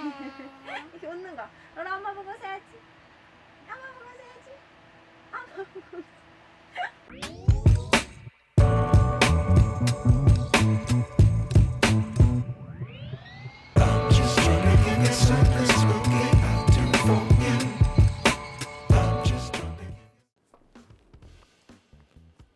이렇게 웃는 거. 너랑 엄마 보고 써야지. 엄마 보고 써야지. 엄마 보고. Just trying to get something spooky out to phone you. I'm just trying to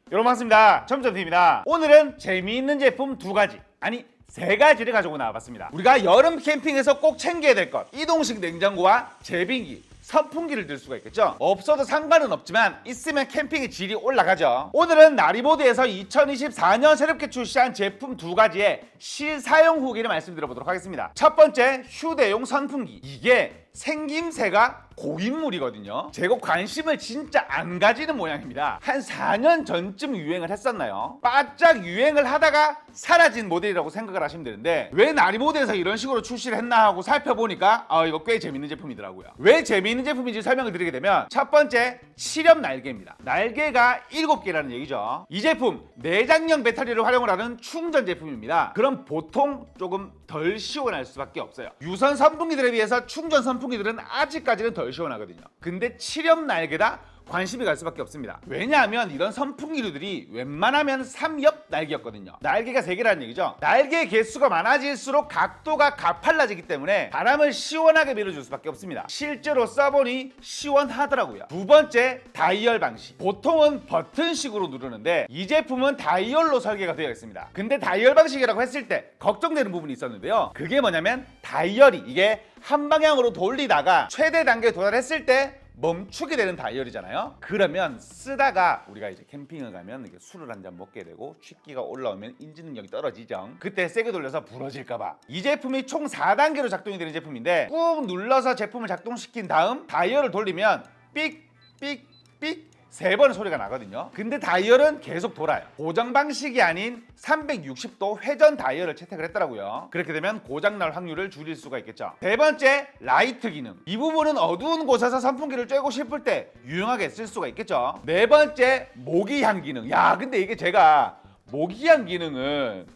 여러분 반갑습니다. 점점TV입니다. 오늘은 재미있는 제품 두 가지, 아니 세 가지를 가지고 나와봤습니다. 우리가 여름 캠핑에서 꼭 챙겨야 될 것, 이동식 냉장고와 제빙기, 선풍기를 들 수가 있겠죠. 없어도 상관은 없지만 있으면 캠핑의 질이 올라가죠. 오늘은 나리보드에서 2024년 새롭게 출시한 제품 두 가지의 실사용 후기를 말씀드려보도록 하겠습니다. 첫 번째, 휴대용 선풍기. 이게 생김새가 고인물이거든요. 제가 관심을 진짜 안 가지는 모양입니다. 한 4년 전쯤 유행을 했었나요? 바짝 유행을 하다가 사라진 모델이라고 생각을 하시면 되는데, 왜 나리모드에서 이런 식으로 출시를 했나 하고 살펴보니까 이거 꽤 재밌는 제품이더라고요. 왜 재밌는 제품인지 설명을 드리게 되면, 첫 번째, 칠엽 날개입니다. 날개가 7개라는 얘기죠. 이 제품 내장형 배터리를 활용을 하는 충전 제품입니다. 그럼 보통 조금 덜 시원할 수밖에 없어요. 유선 선풍기들에 비해서 충전 선풍기들은 아직까지는 덜 시원하거든요. 근데 칠엽 날개다? 관심이 갈 수밖에 없습니다. 왜냐하면 이런 선풍기류들이 웬만하면 3옆 날개였거든요. 날개가 3개라는 얘기죠. 날개 개수가 많아질수록 각도가 가팔라지기 때문에 바람을 시원하게 밀어줄 수밖에 없습니다. 실제로 써보니 시원하더라고요. 두 번째, 다이얼 방식. 보통은 버튼식으로 누르는데 이 제품은 다이얼로 설계가 되어 있습니다. 근데 다이얼 방식이라고 했을 때 걱정되는 부분이 있었는데요. 그게 뭐냐면 다이얼이 이게 한 방향으로 돌리다가 최대 단계에 도달했을 때 멈추게 되는 다이얼이잖아요. 그러면 쓰다가 우리가 이제 캠핑을 가면 이게 술을 한 잔 먹게 되고 취기가 올라오면 인지 능력이 떨어지죠. 그때 세게 돌려서 부러질까봐. 이 제품이 총 4단계로 작동이 되는 제품인데, 꾹 눌러서 제품을 작동시킨 다음 다이얼을 돌리면 삑삑삑 3번 소리가 나거든요. 근데 다이얼은 계속 돌아요. 고정 방식이 아닌 360도 회전 다이얼을 채택을 했더라고요. 그렇게 되면 고장날 확률을 줄일 수가 있겠죠. 세 번째, 라이트 기능. 이 부분은 어두운 곳에서 선풍기를 쬐고 싶을 때 유용하게 쓸 수가 있겠죠. 네 번째, 모기향 기능. 야, 근데 이게 제가 모기향 기능은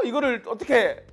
이거를 어떻게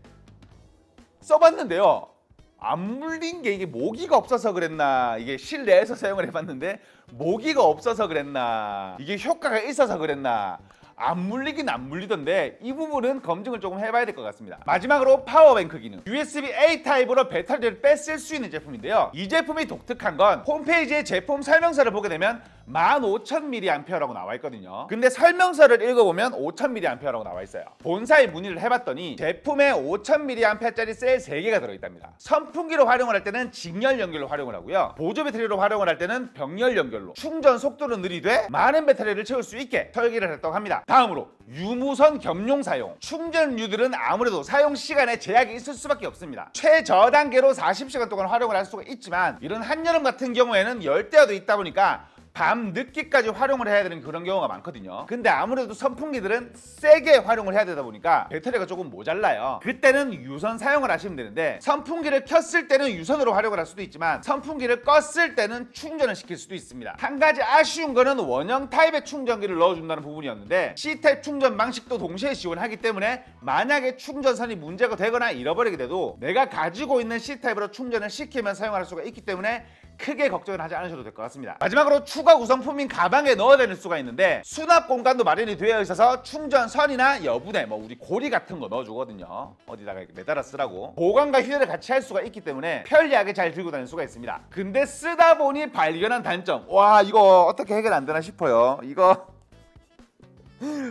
써봤는데요. 안 물린 게 이게 모기가 없어서 그랬나, 이게 실내에서 사용을 해봤는데 모기가 없어서 그랬나, 이게 효과가 있어서 그랬나, 안 물리긴 안 물리던데 이 부분은 검증을 조금 해봐야 될 것 같습니다. 마지막으로 파워뱅크 기능. USB-A 타입으로 배터리를 빼쓸 수 있는 제품인데요. 이 제품이 독특한 건 홈페이지에 제품 설명서를 보게 되면 15,000mAh라고 나와 있거든요. 근데 설명서를 읽어보면 5,000mAh라고 나와 있어요. 본사에 문의를 해봤더니 제품에 5,000mAh짜리 셀 3개가 들어있답니다. 선풍기로 활용을 할 때는 직열 연결로 활용을 하고요. 보조 배터리로 활용을 할 때는 병렬 연결로. 충전 속도는 느리되 많은 배터리를 채울 수 있게 설계를 했다고 합니다. 다음으로 유무선 겸용 사용. 충전류들은 아무래도 사용 시간에 제약이 있을 수밖에 없습니다. 최저단계로 40시간 동안 활용을 할 수가 있지만, 이런 한여름 같은 경우에는 열대야도 있다 보니까 밤 늦게까지 활용을 해야 되는 그런 경우가 많거든요. 근데 아무래도 선풍기들은 세게 활용을 해야 되다 보니까 배터리가 조금 모자라요. 그때는 유선 사용을 하시면 되는데, 선풍기를 켰을 때는 유선으로 활용을 할 수도 있지만 선풍기를 껐을 때는 충전을 시킬 수도 있습니다. 한 가지 아쉬운 거는 원형 타입의 충전기를 넣어준다는 부분이었는데, C타입 충전 방식도 동시에 지원하기 때문에 만약에 충전선이 문제가 되거나 잃어버리게 돼도 내가 가지고 있는 C타입으로 충전을 시키면 사용할 수가 있기 때문에 크게 걱정을 하지 않으셔도 될 것 같습니다. 마지막으로 추가 구성품인 가방에 넣어야 될 수가 있는데, 수납 공간도 마련이 되어 있어서 충전선이나 여분에 우리 고리 같은 거 넣어주거든요. 어디다가 이렇게 매달아 쓰라고. 보관과 휴대를 같이 할 수가 있기 때문에 편리하게 잘 들고 다닐 수가 있습니다. 근데 쓰다 보니 발견한 단점, 와, 이거 어떻게 해결 안 되나 싶어요. 이거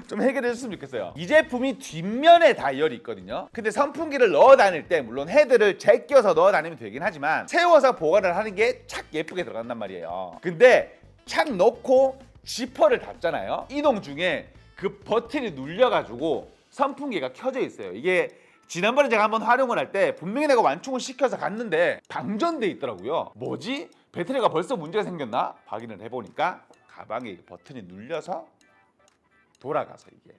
좀 해결해 줬으면 좋겠어요. 이 제품이 뒷면에 다이얼이 있거든요. 근데 선풍기를 넣어 다닐 때 물론 헤드를 제껴서 넣어 다니면 되긴 하지만 세워서 보관을 하는 게 착 예쁘게 들어간단 말이에요. 근데 착 넣고 지퍼를 닫잖아요. 이동 중에 그 버튼이 눌려가지고 선풍기가 켜져 있어요. 이게 지난번에 제가 한번 활용을 할 때 분명히 내가 완충을 시켜서 갔는데 방전돼 있더라고요. 뭐지? 배터리가 벌써 문제가 생겼나? 확인을 해보니까 가방에 버튼이 눌려서 돌아가서 이게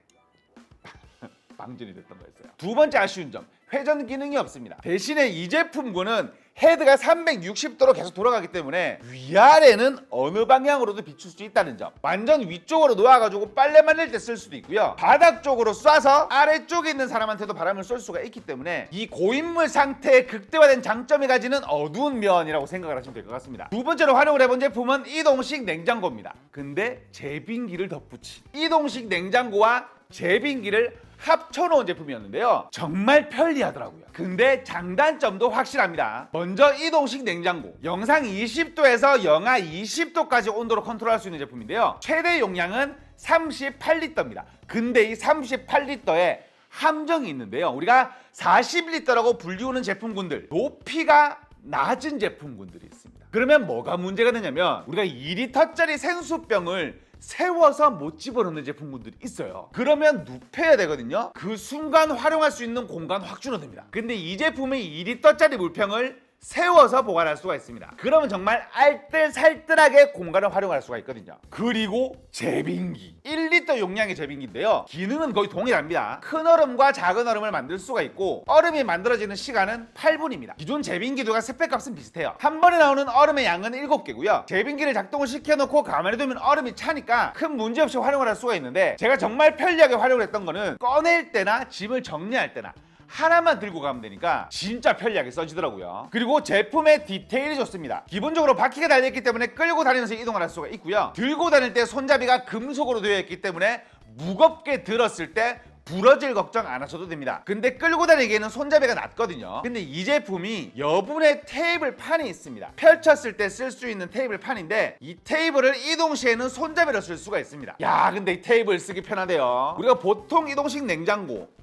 방전이 됐던 거였어요. 두 번째 아쉬운 점, 회전 기능이 없습니다. 대신에 이 제품군은 헤드가 360도로 계속 돌아가기 때문에 위아래는 어느 방향으로도 비출 수 있다는 점. 완전 위쪽으로 놓아가지고 빨래 말릴 때 쓸 수도 있고요. 바닥 쪽으로 쏴서 아래쪽에 있는 사람한테도 바람을 쏠 수가 있기 때문에 이 고인물 상태의 극대화된 장점이 가지는 어두운 면이라고 생각을 하시면 될 것 같습니다. 두 번째로 활용을 해본 제품은 이동식 냉장고입니다. 근데 제빙기를 덧붙인 이동식 냉장고와 제빙기를 합쳐놓은 제품이었는데요. 정말 편리하더라고요. 근데 장단점도 확실합니다. 먼저 이동식 냉장고, 영상 20도에서 영하 20도까지 온도로 컨트롤할 수 있는 제품인데요. 최대 용량은 38리터입니다. 근데 이 38리터에 함정이 있는데요. 우리가 40리터라고 불리우는 제품군들, 높이가 낮은 제품군들이 있습니다. 그러면 뭐가 문제가 되냐면 우리가 2리터짜리 생수병을 세워서 못 집어넣는 제품군들이 있어요. 그러면 눕혀야 되거든요. 그 순간 활용할 수 있는 공간 확 줄어듭니다. 근데 이 제품의 2리터짜리 물병을 세워서 보관할 수가 있습니다. 그러면 정말 알뜰살뜰하게 공간을 활용할 수가 있거든요. 그리고 제빙기, 1리터 용량의 제빙기인데요. 기능은 거의 동일합니다. 큰 얼음과 작은 얼음을 만들 수가 있고 얼음이 만들어지는 시간은 8분입니다. 기존 제빙기들과 스펙값은 비슷해요. 한 번에 나오는 얼음의 양은 7개고요. 제빙기를 작동을 시켜놓고 가만히 두면 얼음이 차니까 큰 문제 없이 활용을 할 수가 있는데, 제가 정말 편리하게 활용을 했던 거는 꺼낼 때나 짐을 정리할 때나 하나만 들고 가면 되니까 진짜 편리하게 써지더라고요. 그리고 제품의 디테일이 좋습니다. 기본적으로 바퀴가 달려있기 때문에 끌고 다니면서 이동을 할 수가 있고요. 들고 다닐 때 손잡이가 금속으로 되어 있기 때문에 무겁게 들었을 때 부러질 걱정 안 하셔도 됩니다. 근데 끌고 다니기에는 손잡이가 낮거든요. 근데 이 제품이 여분의 테이블 판이 있습니다. 펼쳤을 때 쓸 수 있는 테이블 판인데 이 테이블을 이동 시에는 손잡이로 쓸 수가 있습니다. 야, 근데 이 테이블 쓰기 편하대요. 우리가 보통 이동식 냉장고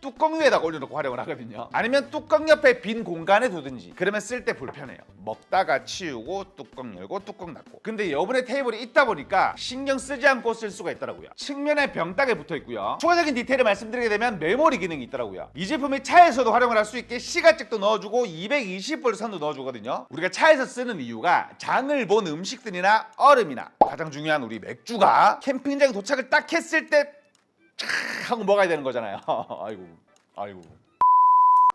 뚜껑 위에다가 올려놓고 활용을 하거든요. 아니면 뚜껑 옆에 빈 공간에 두든지, 그러면 쓸 때 불편해요. 먹다가 치우고 뚜껑 열고 뚜껑 닫고. 근데 여분의 테이블이 있다 보니까 신경 쓰지 않고 쓸 수가 있더라고요. 측면에 병따개 붙어 있고요. 추가적인 디테일을 말씀드리게 되면 메모리 기능이 있더라고요. 이 제품이 차에서도 활용을 할 수 있게 시가책도 넣어주고 220V 선도 넣어주거든요. 우리가 차에서 쓰는 이유가 장을 본 음식들이나 얼음이나 가장 중요한 우리 맥주가 캠핑장에 도착을 딱 했을 때 하고 먹어야 되는 거잖아요. 아이고.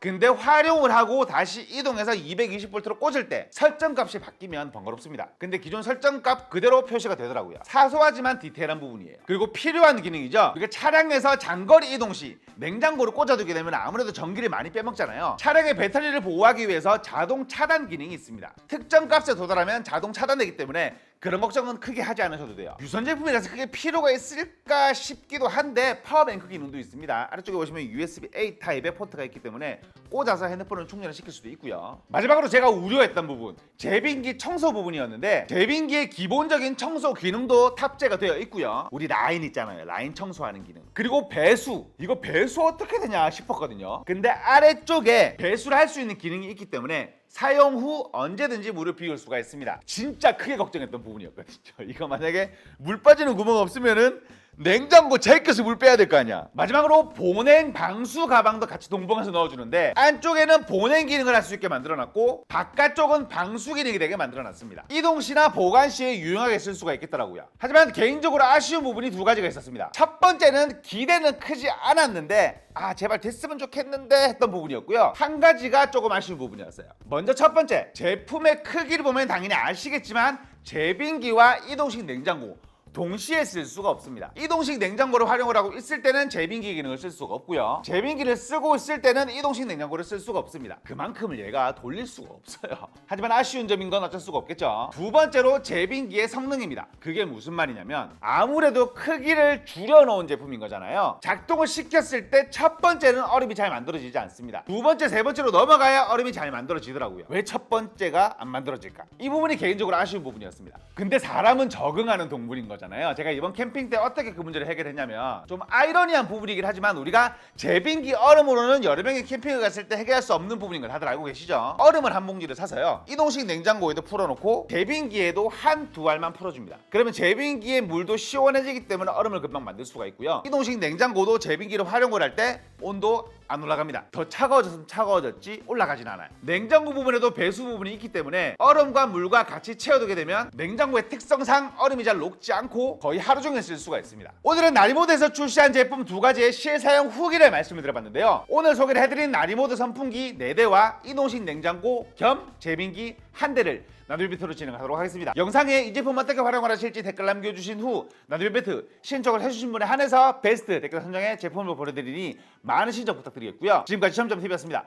근데 활용을 하고 다시 이동해서 220V로 꽂을 때 설정값이 바뀌면 번거롭습니다. 근데 기존 설정값 그대로 표시가 되더라고요. 사소하지만 디테일한 부분이에요. 그리고 필요한 기능이죠. 우리가 차량에서 장거리 이동 시 냉장고를 꽂아두게 되면 아무래도 전기를 많이 빼먹잖아요. 차량의 배터리를 보호하기 위해서 자동 차단 기능이 있습니다. 특정 값에 도달하면 자동 차단되기 때문에 그런 걱정은 크게 하지 않으셔도 돼요. 유선 제품이라서 크게 필요가 있을까 싶기도 한데 파워뱅크 기능도 있습니다. 아래쪽에 보시면 USB-A 타입의 포트가 있기 때문에 꽂아서 핸드폰을 충전을 시킬 수도 있고요. 마지막으로 제가 우려했던 부분, 제빙기 청소 부분이었는데 제빙기의 기본적인 청소 기능도 탑재가 되어 있고요. 우리 라인 있잖아요. 라인 청소하는 기능. 그리고 배수, 이거 배수 어떻게 되냐 싶었거든요. 근데 아래쪽에 배수를 할 수 있는 기능이 있기 때문에 사용 후 언제든지 물을 비울 수가 있습니다. 진짜 크게 걱정했던 부분이었거든요. 이거 만약에 물 빠지는 구멍 없으면은 냉장고 제껴서 물 빼야 될 거 아니야. 마지막으로 보냉 방수 가방도 같이 동봉해서 넣어주는데, 안쪽에는 보냉 기능을 할 수 있게 만들어놨고 바깥쪽은 방수 기능이 되게 만들어놨습니다. 이동 시나 보관 시에 유용하게 쓸 수가 있겠더라고요. 하지만 개인적으로 아쉬운 부분이 두 가지가 있었습니다. 첫 번째는 기대는 크지 않았는데 제발 됐으면 좋겠는데 했던 부분이었고요. 한 가지가 조금 아쉬운 부분이었어요. 먼저 첫 번째, 제품의 크기를 보면 당연히 아시겠지만 제빙기와 이동식 냉장고 동시에 쓸 수가 없습니다. 이동식 냉장고를 활용을 하고 있을 때는 제빙기 기능을 쓸 수가 없고요. 제빙기를 쓰고 있을 때는 이동식 냉장고를 쓸 수가 없습니다. 그만큼을 얘가 돌릴 수가 없어요. 하지만 아쉬운 점인 건 어쩔 수가 없겠죠. 두 번째로 제빙기의 성능입니다. 그게 무슨 말이냐면 아무래도 크기를 줄여놓은 제품인 거잖아요. 작동을 시켰을 때 첫 번째는 얼음이 잘 만들어지지 않습니다. 두 번째, 세 번째로 넘어가야 얼음이 잘 만들어지더라고요. 왜 첫 번째가 안 만들어질까? 이 부분이 개인적으로 아쉬운 부분이었습니다. 근데 사람은 적응하는 동물인 거잖아요. 제가 이번 캠핑 때 어떻게 그 문제를 해결했냐면, 좀 아이러니한 부분이긴 하지만 우리가 제빙기 얼음으로는 여러 명이 캠핑을 갔을 때 해결할 수 없는 부분인 걸 다들 알고 계시죠? 얼음을 한 봉지를 사서요, 이동식 냉장고에도 풀어놓고 제빙기에도 한두 알만 풀어줍니다. 그러면 제빙기의 물도 시원해지기 때문에 얼음을 금방 만들 수가 있고요. 이동식 냉장고도 제빙기를 활용을 할 때 온도 안 올라갑니다. 더 차가워졌으면 차가워졌지 올라가진 않아요. 냉장고 부분에도 배수 부분이 있기 때문에 얼음과 물과 같이 채워두게 되면 냉장고의 특성상 얼음이 잘 녹지 않고 거의 하루 종일 쓸 수가 있습니다. 오늘은 나리모드에서 출시한 제품 2가지의 실사용 후기를 말씀을 드려봤는데요. 오늘 소개를 해드린 나리모드 선풍기 4대와 이노식 냉장고 겸 제빙기 1대를 나눔이벤트로 진행하도록 하겠습니다. 영상에 이 제품 어떻게 활용을 하실지 댓글 남겨주신 후 나눔이벤트 신청을 해주신 분에 한해서 베스트 댓글 선정해 제품을 보내드리니 많은 신청 부탁드리겠고요. 지금까지 점점TV였습니다.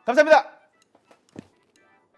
감사합니다.